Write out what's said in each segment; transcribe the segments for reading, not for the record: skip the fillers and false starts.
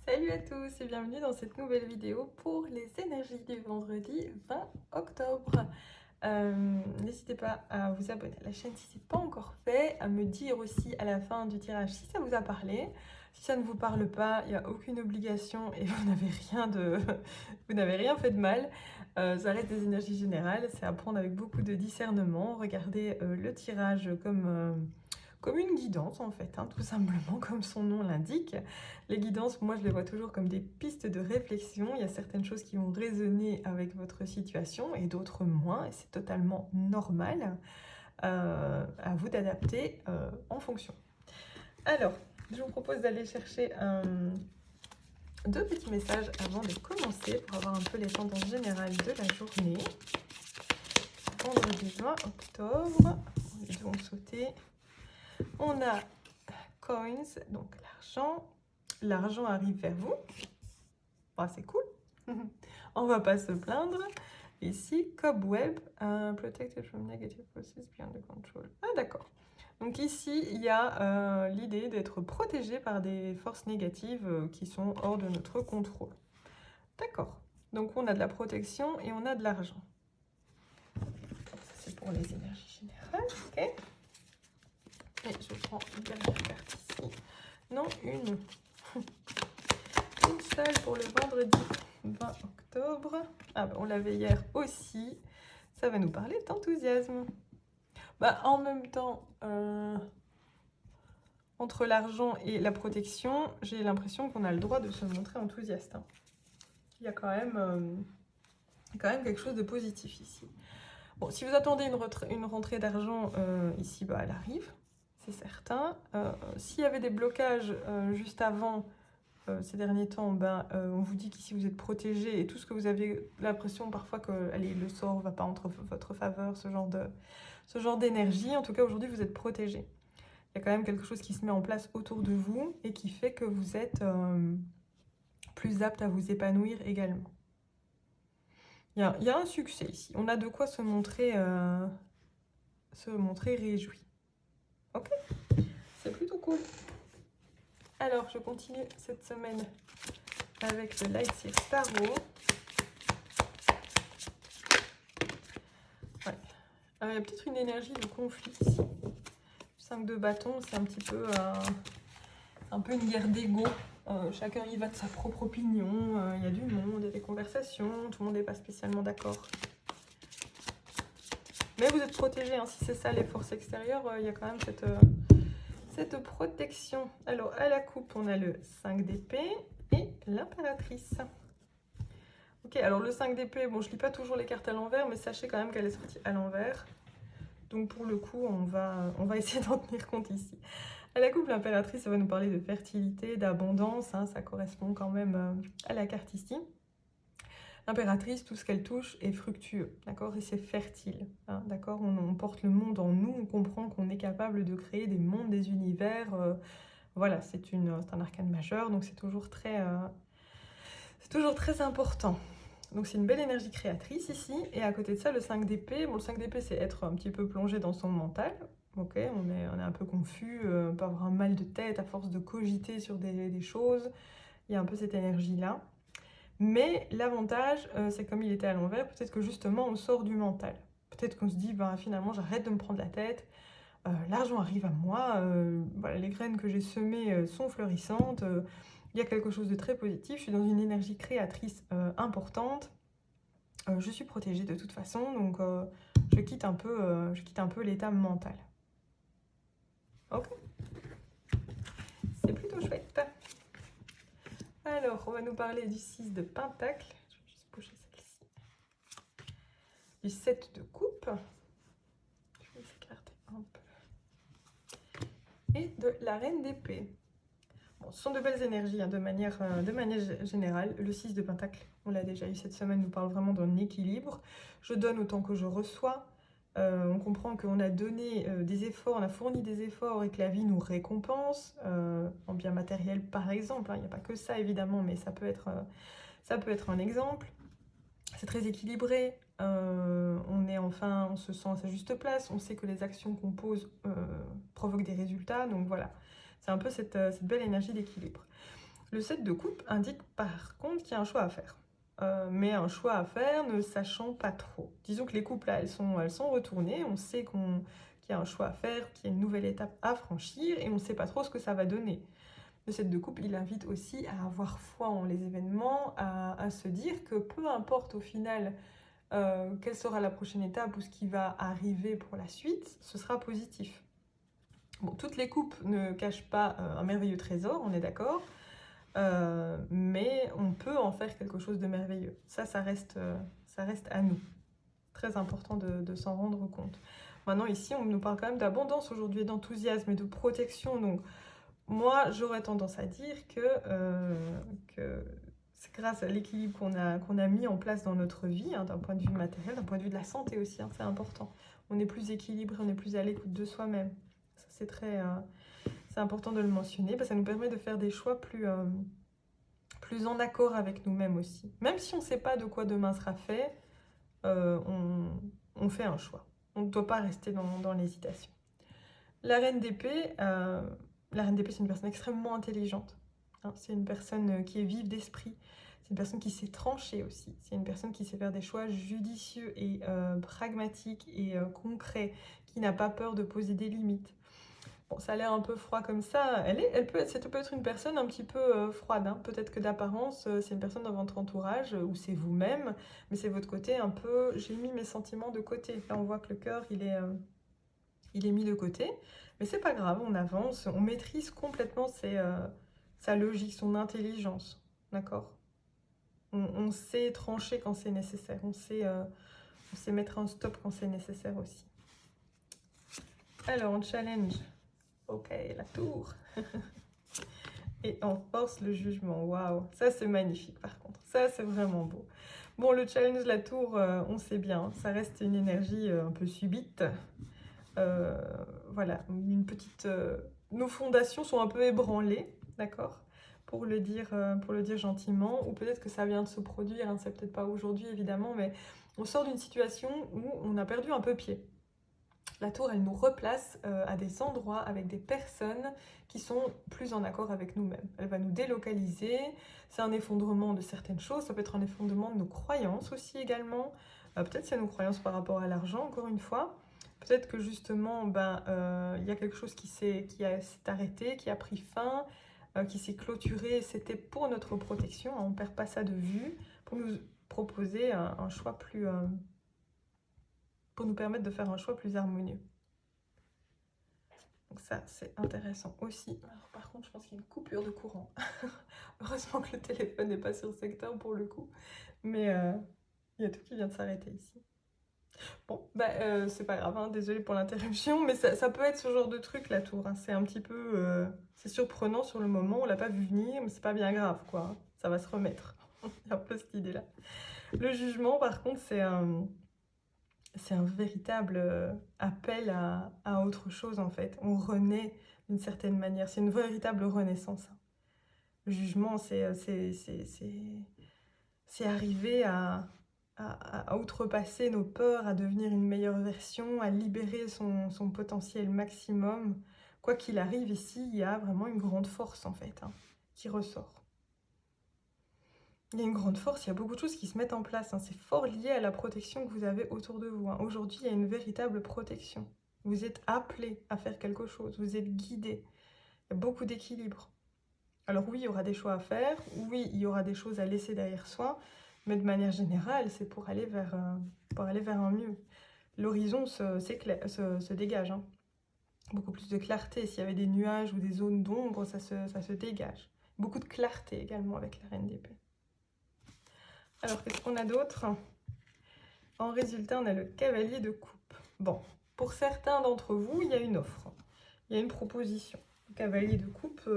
Salut à tous et bienvenue dans cette nouvelle vidéo pour les énergies du vendredi 20 octobre. N'hésitez pas à vous abonner à la chaîne si ce n'est pas encore fait, à me dire aussi à la fin du tirage si ça vous a parlé. Si ça ne vous parle pas, il n'y a aucune obligation et vous n'avez vous n'avez rien fait de mal. Ça reste des énergies générales, c'est à prendre avec beaucoup de discernement. Regardez le tirage comme une guidance en fait, tout simplement comme son nom l'indique. Les guidances, moi je les vois toujours comme des pistes de réflexion. Il y a certaines choses qui vont résonner avec votre situation et d'autres moins, et c'est totalement normal. À vous d'adapter en fonction. Alors, je vous propose d'aller chercher deux petits messages avant de commencer pour avoir un peu les tendances générales de la journée. Vendredi 20 octobre, ils vont sauter. On a coins, donc l'argent. L'argent arrive vers vous. Ah, c'est cool. On va pas se plaindre. Ici, cobweb, protected from negative forces beyond the control. Ah, d'accord. Donc ici, il y a l'idée d'être protégé par des forces négatives qui sont hors de notre contrôle. D'accord. Donc on a de la protection et on a de l'argent. Ça, c'est pour les énergies générales. Ok. Et je prends une dernière carte ici. Non, une. Une seule pour le vendredi 20 octobre. Ah, on l'avait hier aussi. Ça va nous parler d'enthousiasme. En même temps, entre l'argent et la protection, j'ai l'impression qu'on a le droit de se montrer enthousiaste. Il y a quand même quelque chose de positif ici. Bon, si vous attendez une rentrée d'argent, ici, elle arrive, c'est certain. S'il y avait des blocages juste avant, ces derniers temps, on vous dit qu'ici vous êtes protégé et tout ce que vous avez l'impression parfois que le sort ne va pas entre votre faveur, ce genre d'énergie. En tout cas, aujourd'hui, vous êtes protégé. Il y a quand même quelque chose qui se met en place autour de vous et qui fait que vous êtes plus apte à vous épanouir également. Il y a un succès ici. On a de quoi se montrer réjoui. Ok, c'est plutôt cool. Alors, je continue cette semaine avec le Lightseer Tarot. Ouais. Il y a peut-être une énergie de conflit ici. 5 de bâton, c'est un petit peu une guerre d'ego. Chacun y va de sa propre opinion. Il y a du monde, il y a des conversations. Tout le monde n'est pas spécialement d'accord. Mais vous êtes protégé, si c'est ça les forces extérieures, il y a quand même cette protection. Alors, à la coupe, on a le 5 d'épée et l'impératrice. Ok, alors le 5 d'épée, bon, je lis pas toujours les cartes à l'envers, mais sachez quand même qu'elle est sortie à l'envers. Donc pour le coup, on va essayer d'en tenir compte ici. À la coupe, l'impératrice, ça va nous parler de fertilité, d'abondance, ça correspond quand même à la carte ici. L'impératrice, tout ce qu'elle touche est fructueux, d'accord, et c'est fertile, d'accord. On porte le monde en nous, on comprend qu'on est capable de créer des mondes, des univers. Voilà, c'est un arcane majeur, donc c'est toujours très important. Donc c'est une belle énergie créatrice ici, et à côté de ça, le 5 d'épée. Bon, le 5 d'épée, c'est être un petit peu plongé dans son mental. Ok, on est un peu confus, on peut avoir un mal de tête à force de cogiter sur des choses. Il y a un peu cette énergie-là. Mais l'avantage, c'est comme il était à l'envers, peut-être que justement, on sort du mental. Peut-être qu'on se dit, finalement, j'arrête de me prendre la tête, l'argent arrive à moi, voilà, les graines que j'ai semées sont fleurissantes, il y a quelque chose de très positif, je suis dans une énergie créatrice importante, je suis protégée de toute façon, donc je quitte un peu l'état mental. Ok, c'est plutôt chouette. Alors, on va nous parler du 6 de pentacle. Je vais juste bouger celle-ci. Du 7 de coupe. Je vais s'écarter un peu. Et de la reine d'épée. Bon, ce sont de belles énergies de manière générale. Le 6 de pentacle, on l'a déjà eu cette semaine, nous parle vraiment d'un équilibre. Je donne autant que je reçois. On comprend qu'on a donné des efforts, on a fourni des efforts et que la vie nous récompense, en bien matériel par exemple. Il n'y a pas que ça évidemment, mais ça peut être un exemple. C'est très équilibré, on se sent à sa juste place, on sait que les actions qu'on pose provoquent des résultats, donc voilà. C'est un peu cette belle énergie d'équilibre. Le 7 de coupe indique par contre qu'il y a un choix à faire. Mais un choix à faire ne sachant pas trop. Disons que les couples là, elles sont retournées, on sait qu'il y a un choix à faire, qu'il y a une nouvelle étape à franchir et on ne sait pas trop ce que ça va donner. Le 7 de coupe, il invite aussi à avoir foi en les événements, à se dire que peu importe au final quelle sera la prochaine étape ou ce qui va arriver pour la suite, ce sera positif. Bon, toutes les coupes ne cachent pas un merveilleux trésor, on est d'accord, mais on peut en faire quelque chose de merveilleux. Ça reste à nous. Très important de s'en rendre compte. Maintenant, ici, on nous parle quand même d'abondance aujourd'hui, d'enthousiasme et de protection. Donc, moi, j'aurais tendance à dire que c'est grâce à l'équilibre qu'on a mis en place dans notre vie, hein, d'un point de vue matériel, d'un point de vue de la santé aussi, hein, c'est important. On est plus équilibré, on est plus à l'écoute de soi-même. Ça, c'est important de le mentionner, parce que ça nous permet de faire des choix plus en accord avec nous-mêmes aussi. Même si on ne sait pas de quoi demain sera fait, on fait un choix. On ne doit pas rester dans l'hésitation. La reine d'épée, c'est une personne extrêmement intelligente. Hein, c'est une personne qui est vive d'esprit. C'est une personne qui sait trancher aussi. C'est une personne qui sait faire des choix judicieux et pragmatiques et concrets, qui n'a pas peur de poser des limites. Bon, ça a l'air un peu froid comme ça. Ça peut être une personne un petit peu froide. Hein. Peut-être que d'apparence, c'est une personne dans votre entourage, ou c'est vous-même, mais c'est votre côté un peu... J'ai mis mes sentiments de côté. Là, on voit que le cœur, il est mis de côté. Mais c'est pas grave, on avance, on maîtrise complètement sa logique, son intelligence. D'accord, on sait trancher quand c'est nécessaire. On sait mettre un stop quand c'est nécessaire aussi. Alors, on challenge. Ok, la tour. Et on force le jugement. Waouh, ça c'est magnifique par contre. Ça c'est vraiment beau. Bon, le challenge, la tour, on sait bien, ça reste une énergie un peu subite. Voilà, nos fondations sont un peu ébranlées, d'accord, pour le dire gentiment, ou peut-être que ça vient de se produire, hein, c'est peut-être pas aujourd'hui évidemment, mais on sort d'une situation où on a perdu un peu pied. La tour, elle nous replace à des endroits avec des personnes qui sont plus en accord avec nous-mêmes. Elle va nous délocaliser, c'est un effondrement de certaines choses, ça peut être un effondrement de nos croyances aussi également, peut-être c'est nos croyances par rapport à l'argent, encore une fois. Peut-être que justement, y a quelque chose qui s'est arrêté, qui a pris fin, qui s'est clôturé. C'était pour notre protection, hein, on ne perd pas ça de vue, pour nous proposer un choix plus... pour nous permettre de faire un choix plus harmonieux. Donc ça, c'est intéressant aussi. Alors, par contre, je pense qu'il y a une coupure de courant. Heureusement que le téléphone n'est pas sur secteur pour le coup. Mais il y a tout qui vient de s'arrêter ici. Bon, c'est pas grave, hein, désolée pour l'interruption, mais ça peut être ce genre de truc, la tour. Hein. C'est un petit peu... c'est surprenant sur le moment, on l'a pas vu venir, mais c'est pas bien grave, quoi. Hein. Ça va se remettre. Il y a un peu cette idée-là. Le jugement, par contre, c'est un véritable appel à autre chose, en fait. On renaît d'une certaine manière. C'est une véritable renaissance. Hein. Le jugement, c'est arriver à outrepasser nos peurs, à devenir une meilleure version, à libérer son potentiel maximum. Quoi qu'il arrive, ici, il y a vraiment une grande force, en fait, hein, qui ressort. Il y a une grande force, il y a beaucoup de choses qui se mettent en place. Hein. C'est fort lié à la protection que vous avez autour de vous. Hein. Aujourd'hui, il y a une véritable protection. Vous êtes appelé à faire quelque chose, vous êtes guidé. Il y a beaucoup d'équilibre. Alors oui, il y aura des choix à faire, oui, il y aura des choses à laisser derrière soi, mais de manière générale, c'est pour aller vers un mieux. L'horizon se dégage. Hein. Beaucoup plus de clarté. S'il y avait des nuages ou des zones d'ombre, ça se dégage. Beaucoup de clarté également avec la reine d'épée. Alors, qu'est-ce qu'on a d'autre? En résultat, on a le cavalier de coupe. Bon, pour certains d'entre vous, il y a une offre. Il y a une proposition. Le cavalier de coupe,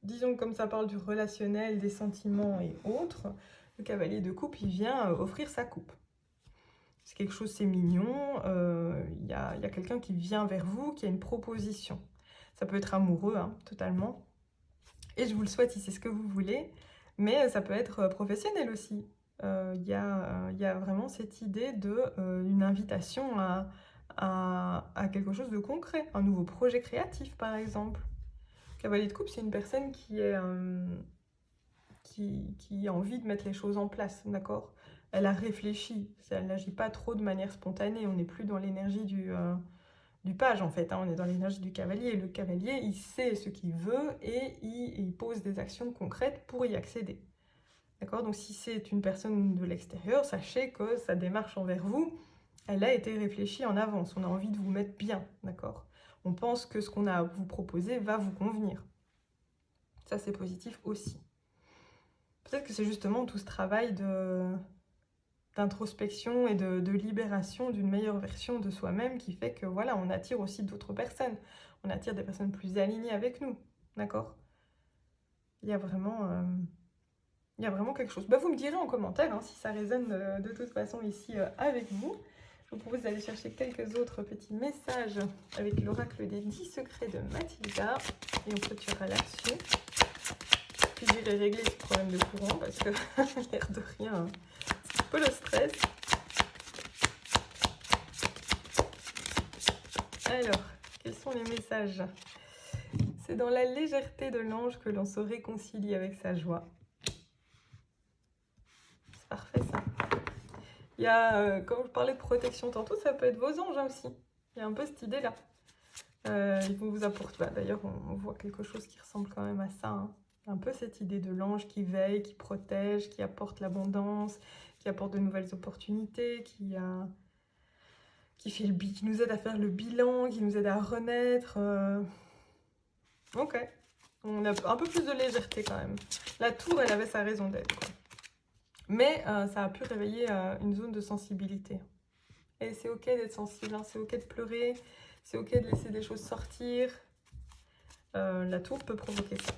disons que comme ça parle du relationnel, des sentiments et autres, le cavalier de coupe, il vient offrir sa coupe. C'est quelque chose, c'est mignon. Il y a quelqu'un qui vient vers vous, qui a une proposition. Ça peut être amoureux, hein, totalement. Et je vous le souhaite si c'est ce que vous voulez. Mais ça peut être professionnel aussi. Il y a vraiment cette idée d'une invitation à quelque chose de concret. Un nouveau projet créatif, par exemple. Cavalier de coupe, c'est une personne qui est... qui a envie de mettre les choses en place, d'accord? Elle a réfléchi, elle n'agit pas trop de manière spontanée, on n'est plus dans l'énergie du page en fait, hein, on est dans l'énergie du cavalier. Le cavalier, il sait ce qu'il veut et il pose des actions concrètes pour y accéder. D'accord? Donc si c'est une personne de l'extérieur, sachez que sa démarche envers vous, elle a été réfléchie en avance, on a envie de vous mettre bien, d'accord? On pense que ce qu'on a à vous proposer va vous convenir. Ça, c'est positif aussi. Peut-être que c'est justement tout ce travail d'introspection et de libération d'une meilleure version de soi-même qui fait que voilà, on attire aussi d'autres personnes. On attire des personnes plus alignées avec nous, d'accord? Il y a vraiment quelque chose. Bah, vous me direz en commentaire hein, si ça résonne de toute façon ici avec vous. Je vous propose d'aller chercher quelques autres petits messages avec l'oracle des 10 secrets de Mathilda et on clôturera là-dessus. Puis j'irai régler ce problème de courant parce que l'air de rien, c'est un peu le stress. Alors, quels sont les messages? C'est dans la légèreté de l'ange que l'on se réconcilie avec sa joie. C'est parfait ça. Il y a, comme je parlais de protection tantôt, ça peut être vos anges hein, aussi. Il y a un peu cette idée-là. Ils vont vous apporter. D'ailleurs, on voit quelque chose qui ressemble quand même à ça. Hein. Un peu cette idée de l'ange qui veille, qui protège, qui apporte l'abondance, qui apporte de nouvelles opportunités, qui nous aide à faire le bilan, qui nous aide à renaître. Ok. On a un peu plus de légèreté quand même. La tour, elle avait sa raison d'être. Mais ça a pu réveiller une zone de sensibilité. Et c'est ok d'être sensible, hein, c'est ok de pleurer, c'est ok de laisser des choses sortir. La tour peut provoquer ça.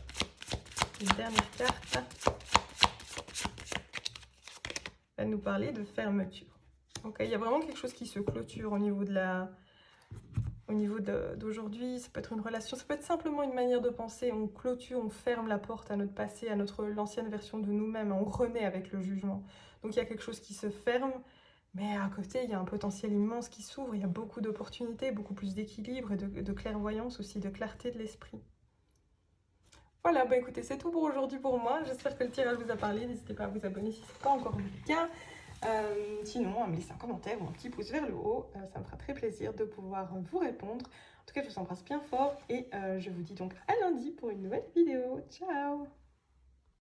Une dernière carte va nous parler de fermeture. Ok, il y a vraiment quelque chose qui se clôture au niveau d'aujourd'hui. Ça peut être une relation, ça peut être simplement une manière de penser. On clôture, on ferme la porte à notre passé, à l'ancienne version de nous-mêmes. On renaît avec le jugement. Donc il y a quelque chose qui se ferme. Mais à côté, il y a un potentiel immense qui s'ouvre, il y a beaucoup d'opportunités, beaucoup plus d'équilibre et de clairvoyance aussi, de clarté de l'esprit. Voilà, bah écoutez, c'est tout pour aujourd'hui pour moi. J'espère que le tirage vous a parlé. N'hésitez pas à vous abonner si ce n'est pas encore le cas. Sinon, à me laisser un commentaire ou un petit pouce vers le haut. Ça me fera très plaisir de pouvoir vous répondre. En tout cas, je vous embrasse bien fort et je vous dis donc à lundi pour une nouvelle vidéo. Ciao!